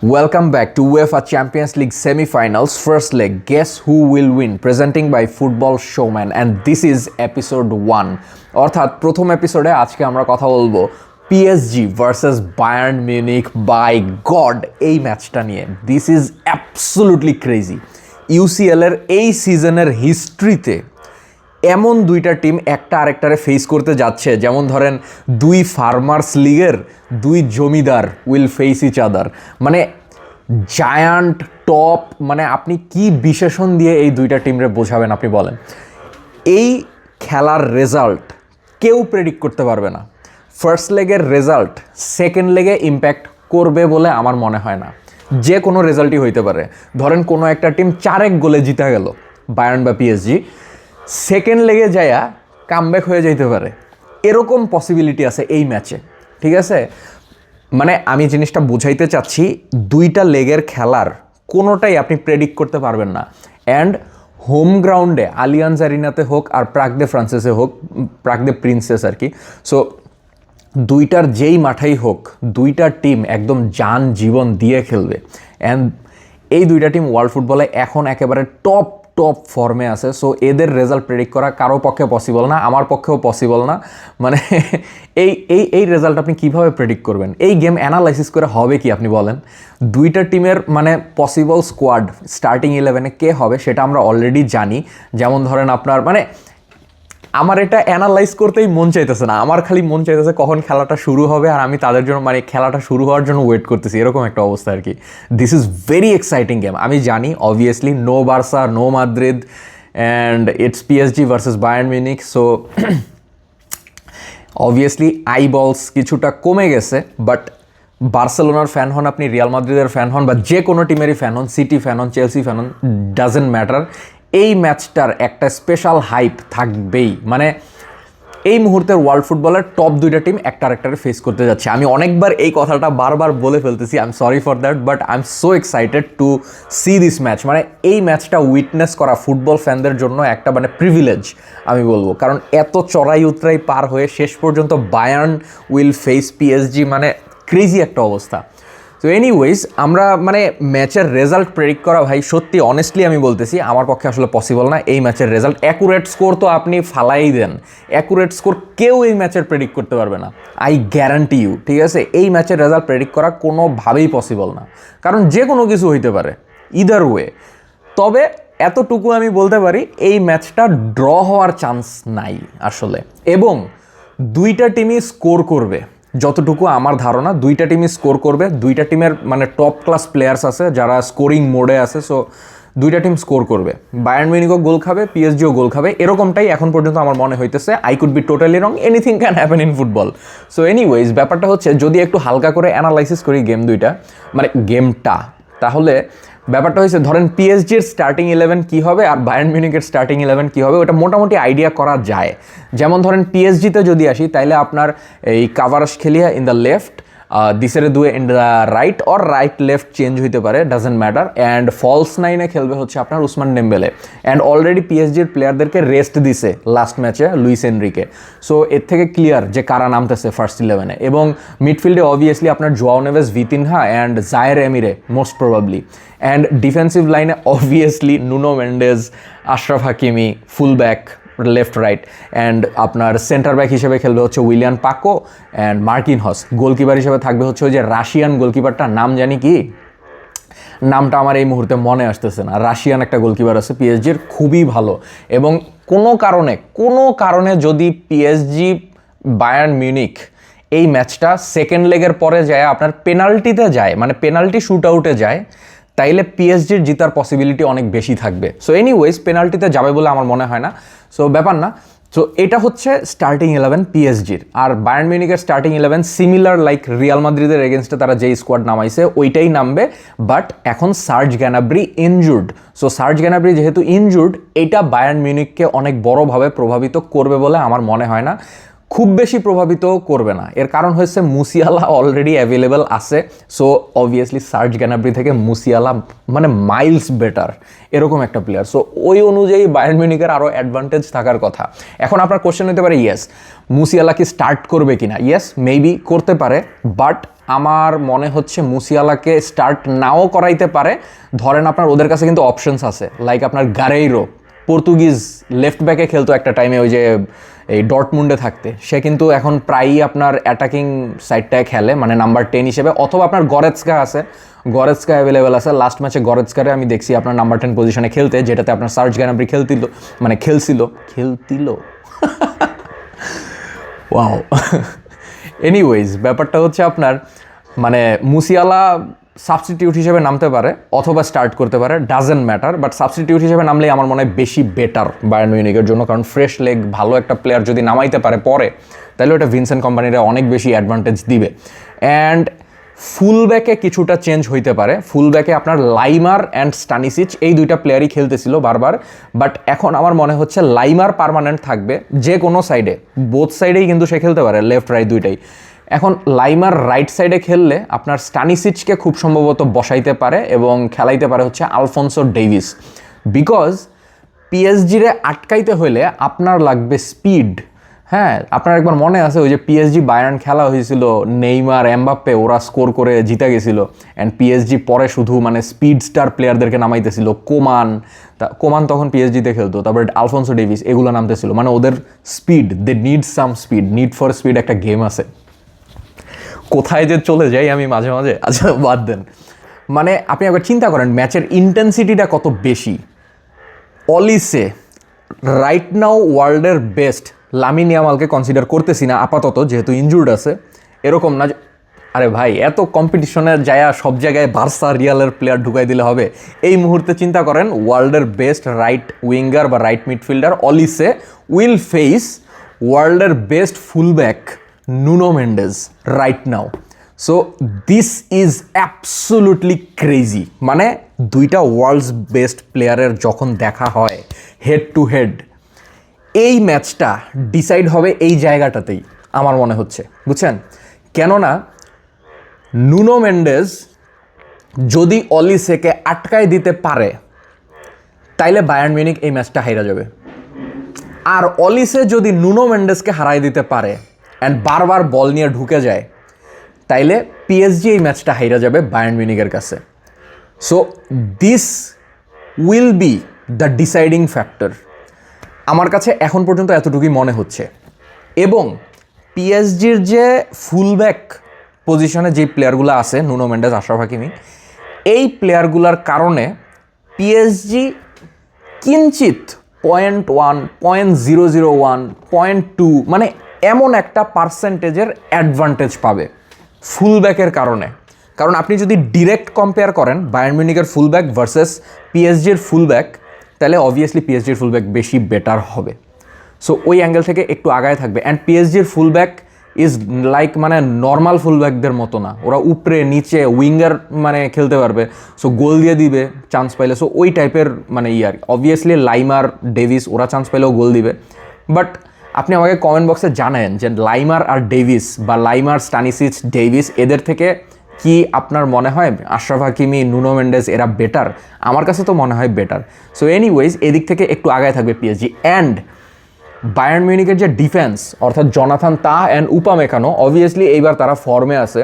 Welcome back to UEFA Champions League semi-finals first leg. Guess who will win? Presenting by Football Showman, and this is episode 1. অর্থাৎ প্রথম এপিসোডে আজকে আমরা কথা বলবো PSG versus Bayern Munich. By God, এই ম্যাচটা নিয়ে this is absolutely crazy. UCL এর এই সিজনের হিস্ট্রিতে এমন দুইটা টিম একটা আরেকটারে ফেস করতে যাচ্ছে, যেমন ধরেন দুই ফার্মার্স লিগের দুই জমিদার উইল ফেস ইচ আদার। মানে জায়ান্ট টপ, মানে আপনি কি বিশেষণ দিয়ে এই দুইটা টিমরে বোঝাবেন আপনি বলেন? এই খেলার রেজাল্ট কেউ প্রেডিক্ট করতে পারবে না। ফার্স্ট লেগের রেজাল্ট সেকেন্ড লেগে ইম্প্যাক্ট করবে বলে আমার মনে হয় না। যে কোনো রেজাল্টই হইতে পারে। ধরেন কোনো একটা টিম 4-1 গোলে জিতে গেল, বায়ার্ন বা পিএসজি, সেকেন্ড লেগে যায়া কামব্যাক হয়ে যাইতে পারে, এরকম পসিবিলিটি আছে এই ম্যাচে। ঠিক আছে, মানে আমি জিনিসটা বুঝাইতে চাচ্ছি, দুইটা লেগের খেলার কোনোটাই আপনি প্রেডিক্ট করতে পারবেন না। অ্যান্ড হোম গ্রাউন্ডে আলিয়ান্স অ্যারিনাতে হোক আর প্রাগ দে ফ্রান্সেসে হোক, প্রাগ দে প্রিন্সেস আর কি, সো দুইটার যেই মাঠেই হোক দুইটা টিম একদম জান জীবন দিয়ে খেলবে। অ্যান্ড এই দুইটা টিম ওয়ার্ল্ড ফুটবলে এখন একেবারে টপ ফর্মে আছে। সো এদের রেজাল্ট প্রেডিক্ট করা কারো পক্ষে পসিবল না, আমার পক্ষেও পসিবল না। মানে এই রেজাল্ট আপনি কীভাবে প্রেডিক্ট করবেন? এই গেম অ্যানালাইসিস করে হবে কি আপনি বলেন? দুইটা টিমের মানে পসিবল স্কোয়াড স্টার্টিং 11-এ কে হবে সেটা আমরা অলরেডি জানি। যেমন ধরেন আপনার, মানে আমার এটা অ্যানালাইজ করতেই মন চাইতেছে না, আমার খালি মন চাইতেছে কখন খেলাটা শুরু হবে আর আমি তাদের জন্য, মানে খেলাটা শুরু হওয়ার জন্য ওয়েট করতেছি, এরকম একটা অবস্থা আর কি। This is very exciting game. আমি জানি obviously no Barca, no Madrid, and it's PSG versus Bayern Munich. So obviously eyeballs কিছুটা কমে গেছে, বাট বার্সেলোনার ফ্যান হন আপনি, রিয়াল মাদ্রিদের ফ্যান হন, বা যে কোনো টিমেরই ফ্যান হন, সিটি ফ্যান হন, চেলসি ফ্যান হন, ডাজেন্ট ম্যাটার, এই ম্যাচটার একটা স্পেশাল হাইপ থাকবেই। মানে এই মুহূর্তের ওয়ার্ল্ড ফুটবলের টপ দুইটা টিম একটা আরেকটারে ফেস করতে যাচ্ছে। আমি অনেকবার এই কথাটা বারবার বলে ফেলতেছি, I am sorry for that, but I am so excited to C this match. মানে এই ম্যাচটা উইটনেস করা ফুটবল ফ্যানদের জন্য একটা মানে প্রিভিলেজ আমি বলবো, কারণ এত চড়াই উতরাই পার হয়ে শেষ পর্যন্ত বায়ার্ন উইল ফেস পিএসজি, মানে ক্রেজি একটা অবস্থা। তো এনিওয়েজ, আমরা মানে ম্যাচের রেজাল্ট প্রেডিক্ট করা, ভাই সত্যি অনেস্টলি আমি বলতেছি আমার পক্ষে আসলে পসিবল না। এই ম্যাচের রেজাল্ট অ্যাকুরেট স্কোর তো আপনি ফালাই দেন, অ্যাকুরেট স্কোর কেউ এই ম্যাচের প্রেডিক্ট করতে পারবে না, আই গ্যারান্টি ইউ। ঠিক আছে, এই ম্যাচের রেজাল্ট প্রেডিক্ট করা কোনোভাবেই পসিবল না, কারণ যে কোনো কিছু হইতে পারে ইদার ওয়ে। তবে এতটুকু আমি বলতে পারি, এই ম্যাচটা ড্র হওয়ার চান্স নাই আসলে, এবং দুইটা টিমই স্কোর করবে। যতটুকু আমার ধারণা দুইটা টিমই স্কোর করবে, দুইটা টিমের মানে টপ ক্লাস প্লেয়ার্স আছে যারা স্কোরিং মোডে আছে। সো দুইটা টিম স্কোর করবে, বায়ার্ন মিউনিখও গোল খাবে, পিএসজিও গোল খাবে, এরকমটাই এখন পর্যন্ত আমার মনে হইতেছে। I could be totally wrong, anything can happen in football. So anyways, ব্যাপারটা হচ্ছে যদি একটু হালকা করে অ্যানালাইসিস করি গেম দুইটা, মানে গেমটা, তাহলে ব্যাপারটা হয়েছে, ধরেন পিএসজির স্টার্টিং 11 কী হবে আর বায়ার্ন মিউনিখের স্টার্টিং 11 কী হবে, ওটা মোটামুটি আইডিয়া করা যায়। যেমন ধরেন পিএসজিতে যদি আসি, তাইলে আপনার এই কাভারাশখেলিয়া ইন দ্য লেফট, দিসেরে দুয়ে in the right, or right left change হইতে পারে, ডাজেন্ট ম্যাটার। অ্যান্ড ফলস নাইনে খেলবে হচ্ছে আপনার উসমান ডেম্বেলে। অ্যান্ড অলরেডি পিএসজির প্লেয়ারদেরকে রেস্ট দিছে লাস্ট ম্যাচে লুইস এনরিকে। সো এর থেকে ক্লিয়ার যে কারা নামতেছে ফার্স্ট 11-এ। এবং মিডফিল্ডে অবভিয়াসলি আপনার জোয়াও নেভেস, ভিতিনহা অ্যান্ড জায়ের এমিরে মোস্ট প্রবাবলি। অ্যান্ড ডিফেন্সিভ লাইনে obviously Nuno Mendez, Ashraf Hakimi full back left right, and আপনার সেন্টার ব্যাক হিসেবে খেলবে হচ্ছে উইলিয়ান পাকো অ্যান্ড মার্কিনহস। গোলকিপার হিসেবে থাকবে হচ্ছে ওই যে রাশিয়ান গোলকিপারটা, নাম জানি কি, নামটা আমার এই মুহূর্তে মনে আসতেছে না, রাশিয়ান একটা গোলকিপার আছে পিএসজির, খুবই ভালো। এবং কোনো কারণে যদি পিএসজি বায়ার্ন মিউনিখ এই ম্যাচটা সেকেন্ড লেগের পরে যায় আপনার পেনাল্টিতে যায়, মানে পেনাল্টি শুট আউটে যায়, তাইলে পিএসজির জিতার পসিবিলিটি অনেক বেশি থাকবে। সো এনিওয়েজ, পেনাল্টিতে যাবে বলে আমার মনে হয় না, সো ব্যাপার না। সো এটা হচ্ছে স্টার্টিং 11 পিএসজির। আর বায়ার্ন মিউনিখের স্টার্টিং 11 সিমিলার লাইক রিয়াল মাদ্রিদের এগেনস্টে তারা যেই স্কোয়াড নামাইছে ওইটাই নামবে, বাট এখন সার্জ গ্যানাব্রি ইনজুর্ড। সো সার্জ গ্যানাব্রি যেহেতু ইনজুর্ড, এটা বায়ার্ন মিউনিখকে অনেক বড়োভাবে প্রভাবিত করবে বলে আমার মনে হয় না। খুব বেশি প্রভাবিত করবে না। এর কারণ হচ্ছে মুসিয়ালা অলরেডি অ্যাভেলেবেল আছে, সো অবভিয়াসলি সার্জ গ্যানাব্রি থেকে মুসিয়ালা মানে মাইলস বেটার এরকম একটা প্লেয়ার। সো ওই অনুযায়ী বায়ার্ন মিউনিখের আরও অ্যাডভান্টেজ থাকার কথা। এখন আপনার কোশ্চেন হতে পারে ইয়েস মুসিয়ালা কি স্টার্ট করবে কিনা, ইয়েস মেবি করতে পারে, বাট আমার মনে হচ্ছে মুসিয়ালাকে স্টার্ট নাও করাইতে পারে। ধরেন আপনার ওদের কাছে কিন্তু অপশনস আছে, লাইক আপনার গারেইরো, পর্তুগিজ লেফট ব্যাকে খেলতো একটা টাইমে ওই যে এই ডর্টমুন্ডে থাকতে, সে কিন্তু এখন প্রায়ই আপনার অ্যাটাকিং সাইডটায় খেলে মানে নাম্বার 10 হিসেবে। অথবা আপনার গরেৎস্কা আছে, গরেৎস্কা অ্যাভেলেবেল আছে। লাস্ট ম্যাচে গরেৎস্কারে আমি দেখছি আপনার নাম্বার 10 পজিশনে খেলতে, যেটাতে আপনার সার্জ গ্যানাব্রি খেলছিল ওয়াও। এনিওয়েজ ব্যাপারটা হচ্ছে আপনার মানে মুসিয়ালা সাবস্টিটিউট হিসেবে নামতে পারে অথবা স্টার্ট করতে পারে, ডাজেন্ট ম্যাটার, বাট সাবস্টিটিউট হিসেবে নামলেই আমার মনে হয় বেশি বেটার বায়ার্ন মিউনিখের জন্য। কারণ ফ্রেশ লেগ ভালো একটা প্লেয়ার যদি নামাইতে পারে পরে, তাহলে ওটা ভিনসেন্ট কোম্পানিরা অনেক বেশি অ্যাডভান্টেজ দিবে। অ্যান্ড ফুল ব্যাকে কিছুটা চেঞ্জ হইতে পারে। ফুল ব্যাকে আপনার লাইমার অ্যান্ড স্টানিসিচ এই দুইটা প্লেয়ারই খেলতেছিল বারবার, বাট এখন আমার মনে হচ্ছে লাইমার পার্মানেন্ট থাকবে যে কোনো সাইডে, বোথ সাইডেই কিন্তু সে খেলতে পারে, লেফট রাইট দুইটাই। এখন লাইমার রাইট সাইডে খেললে আপনার স্টানিসিচকে খুব সম্ভবত বসাইতে পারে এবং খেলাইতে পারে হচ্ছে আলফোনসো ডেভিস, বিকজ পিএসজিরে আটকাইতে হলে আপনার লাগবে স্পিড। হ্যাঁ, আপনার একবার মনে আছে ওই যে পিএসজি বায়ার্ন খেলা হয়েছিল, নেইমার এমবাপ্পে ওরা স্কোর করে জিতে গেছিল, অ্যান্ড পিএসজি পরে শুধু মানে স্পিড স্টার প্লেয়ারদেরকে নামাইতেছিল, কোমান তখন পিএসজিতে খেলতো, তারপরে আলফোনসো ডেভিস এগুলো নামতেছিল, মানে ওদের speed, they need some speed, need for speed একটা গেম আছে। কোথায় যে চলে যাই আমি মাঝে মাঝে, আচ্ছা বাদ দেন। মানে আপনি একবার চিন্তা করেন ম্যাচের ইন্টেন্সিটিটা কত বেশি। অলিসে রাইট নাও ওয়ার্ল্ডের বেস্ট, লামিন ইয়ামালকে কনসিডার করতেছি না আপাতত যেহেতু ইনজুর্ড আছে, এরকম না আরে ভাই এত কম্পিটিশনে যায় সব জায়গায় বার্সা রিয়ালের প্লেয়ার ঢুকাই দিলে হবে। এই মুহূর্তে চিন্তা করেন ওয়ার্ল্ডের বেস্ট রাইট উইঙ্গার বা right midfielder Olise will face ওয়ার্ল্ডের best fullback Nuno Mendes right now. So this is absolutely crazy. মানে দুইটা ওয়ার্ল্ডস বেস্ট প্লেয়ারের যখন দেখা হয় হেড টু হেড, এই ম্যাচটা ডিসাইড হবে এই জায়গাটাতেই আমার মনে হচ্ছে, বুঝছেন? কেননা নুনো মেন্ডেজ যদি অলিসেকে আটকায় দিতে পারে তাইলে বায়ার্ন মিউনিখ এই ম্যাচটা হাইরা যাবে। আর অলিসে যদি নুনো মেন্ডেজকে হারাই দিতে পারে অ্যান্ড বারবার বল নিয়ে ঢুকে যায়, তাইলে পিএসজি এই ম্যাচটা হাইরা যাবে বায়ার্ন মিউনিখের কাছে। So this will be the deciding factor. আমার কাছে এখন পর্যন্ত এতটুকুই মনে হচ্ছে। এবং পিএসজির যে ফুলব্যাক পজিশনে যে প্লেয়ারগুলো আছে, নুনো মেন্ডেজ, আশরাফ হাকিমি, এই প্লেয়ারগুলোর কারণে পিএসজি কিঞ্চিত 0.1, 0.001, 0.2 মানে এমন একটা পার্সেন্টেজের অ্যাডভান্টেজ পাবে ফুলব্যাকের কারণে। কারণ আপনি যদি ডিরেক্ট কম্পেয়ার করেন বায়ার্ন মিউনিখের ফুলব্যাক ভার্সেস পিএসজির ফুলব্যাক, তাহলে অবভিয়াসলি পিএসজির ফুলব্যাক বেশি বেটার হবে। সো ওই অ্যাঙ্গেল থেকে একটু আগায় থাকবে। অ্যান্ড পিএসজির ফুলব্যাক ইজ লাইক মানে নর্মাল ফুলব্যাকদের মতো না, ওরা উপরে নিচে উইঙ্গার মানে খেলতে পারবে, সো গোল দিয়ে দিবে চান্স পাইলে। সো ওই টাইপের মানে ইয়ার অবভিয়াসলি লাইমার ডেভিস ওরা চান্স পাইলেও গোল দিবে। বাট আপনি আমাকে কমেন্ট বক্সে জানান যে লাইমার আর ডেভিস বা লাইমার স্টানিসিচ ডেভিস এদের থেকে কি আপনার মনে হয় আশরাফ হাকিমি, নুনো মেন্ডেজ এরা বেটার? আমার কাছে তো মনে হয় বেটার। সো এনিওয়েজ এদিক থেকে একটু আগায় থাকবে পিএসজি। অ্যান্ড বায়ার্ন মিউনিখের যে ডিফেন্স অর্থাৎ জনাথান তাহ অ্যান্ড উপামেকানো, অবভিয়াসলি এইবার তারা ফর্মে আছে,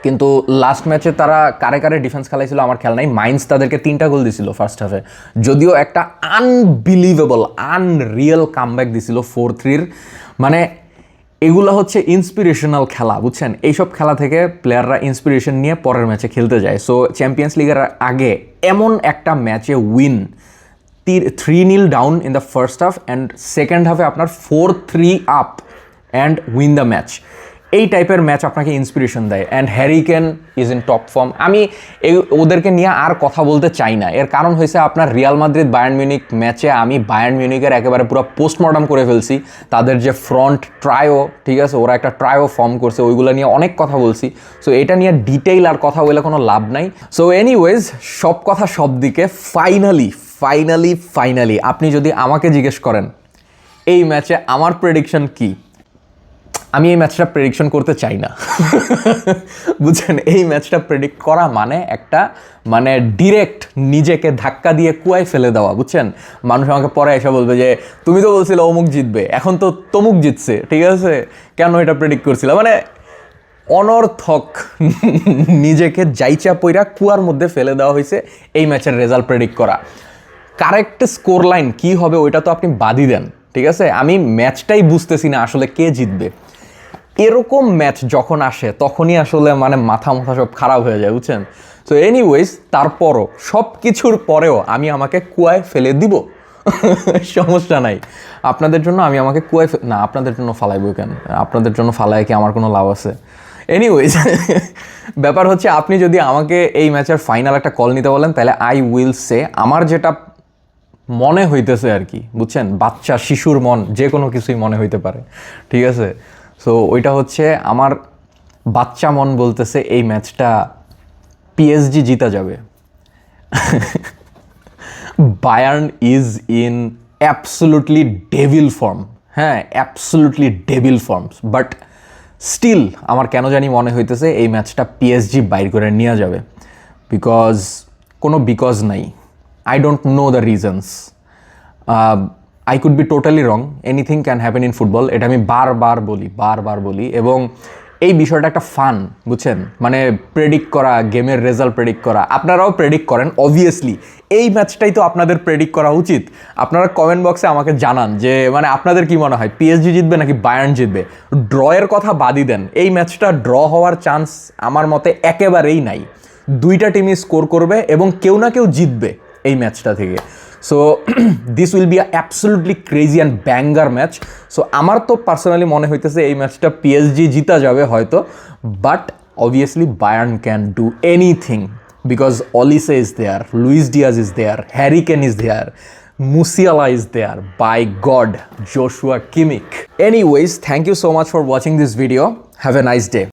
কিন্তু লাস্ট ম্যাচে তারা কারে কারে ডিফেন্স খেলাইছিল আমার খেয়াল নাই। মাইন্স তাদেরকে 3টা গোল দিছিল ফার্স্ট হাফে, যদিও একটা আনবিলিভেবল আনরিয়েল কামব্যাক দিছিল 4-3। মানে এগুলো হচ্ছে ইন্সপিরেশনাল খেলা, বুঝছেন? এইসব খেলা থেকে প্লেয়াররা ইন্সপিরেশন নিয়ে পরের ম্যাচে খেলতে যায়। সো চ্যাম্পিয়ন্স লিগের আগে এমন একটা ম্যাচে win, 3-0 down in the first half and second হাফে আপনার 4-3 up and win the match, এই টাইপের ম্যাচ আপনাকে ইন্সপিরেশন দেয়। And Harry Kane is in top form. আমি ওদেরকে নিয়ে আর কথা বলতে চাই না। এর কারণ হয়েছে আপনার রিয়াল মাদ্রিদ বায়ার্ন মিউনিখ ম্যাচে আমি বায়ার্ন মিউনিখের একেবারে পুরো পোস্টমর্টম করে ফেলছি। তাদের যে ফ্রন্ট ট্রায়ো, ঠিক আছে, ওরা একটা ট্রায়ো ফর্ম করছে, ওইগুলো নিয়ে অনেক কথা বলছি। সো এটা নিয়ে ডিটেইল আর কথা বলে কোনো লাভ নাই। সো এনিওয়েজ সব কথা সব দিকে ফাইনালি আপনি যদি আমাকে জিজ্ঞেস করেন এই ম্যাচে আমার প্রেডিকশন কি, আমি এই ম্যাচটা প্রেডিকশন করতে চাই না। বুঝছেন, এই ম্যাচটা প্রেডিক্ট করা মানে একটা মানে ডিরেক্ট নিজেকে ধাক্কা দিয়ে কুয়ায় ফেলে দেওয়া, বুঝছেন। মানুষ আমাকে পরে এসে বলবে যে তুমি তো বলছিলে অমুক জিতবে, এখন তো তমুক জিতছে, ঠিক আছে, কেন এটা প্রেডিক্ট করছিল, মানে অনর্থক। নিজেকে যাইচা পইরা কুয়ার মধ্যে ফেলে দেওয়া হয়েছে এই ম্যাচের রেজাল্ট প্রেডিক্ট করা। কারেক্ট স্কোর লাইন কী হবে ওইটা তো আপনি বাদই দেন, ঠিক আছে। আমি ম্যাচটাই বুঝতেছি না আসলে কে জিতবে। এরকম ম্যাচ যখন আসে তখনই আসলে মানে মাথা সব খারাপ হয়ে যায়, বুঝছেন। সো এনিওয়েজ, তারপরও সব কিছুর পরেও আমি আমাকে কুয়ায় ফেলে দিব, সমস্যা নাই। আপনাদের জন্য আমি আমাকে কুয়ায় না, আপনাদের জন্য ফালাইবো কেন, আপনাদের জন্য ফালায় কি আমার কোনো লাভ আছে? এনিওয়েজ, ব্যাপার হচ্ছে আপনি যদি আমাকে এই ম্যাচের ফাইনাল একটা কল নিতে বলেন তাহলে আই উইল সে আমার যেটা মনে হইতেছে আর কি, বুঝছেন। বাচ্চা শিশুর মন যে কোনো কিছুই মনে হইতে পারে, ঠিক আছে। সো ওইটা হচ্ছে আমার বাচ্চা মন বলতেছে এই ম্যাচটা পিএসজি জিতা যাবে। Bayern is in absolutely devil form, হ্যাঁ, absolutely devil forms, but still আমার কেন জানি মনে হইতেছে এই ম্যাচটা পিএসজি বাইর করে নিয়ে যাবে। বিকজ নাই, I don't know the reasons. I could be totally wrong. Anything can happen in football. এটা আমি বারবার বলি এবং এই বিষয়টা একটা ফান, বুঝছেন। মানে প্রেডিক্ট করা, গেমের রেজাল্ট প্রেডিক্ট করা, আপনারাও প্রেডিক্ট করেন অবভিয়াসলি। এই ম্যাচটাই তো আপনাদের প্রেডিক্ট করা উচিত। আপনারা কমেন্ট বক্সে আমাকে জানান যে মানে আপনাদের কি মনে হয় পিএসজি জিতবে নাকি বায়ার্ন জিতবে। ড্রয়ের কথা বাদই দেন, এই ম্যাচটা ড্র হওয়ার চান্স আমার মতে একেবারেই নাই। দুইটা টিমই স্কোর করবে এবং কেউ না কেউ জিতবে এই ম্যাচটা থেকে। So this will be absolutely crazy and banger match. So আমার তো পার্সোনালি মনে হইতেছে এই ম্যাচটা পিএসজি জিতা যাবে হয়তো, but obviously Bayern can do anything because Olise is there, Luis Diaz is there, Harry Kane is there, Musiala is there, by God Joshua Kimmich. Anyways, thank you so much for watching this video. Have a nice day.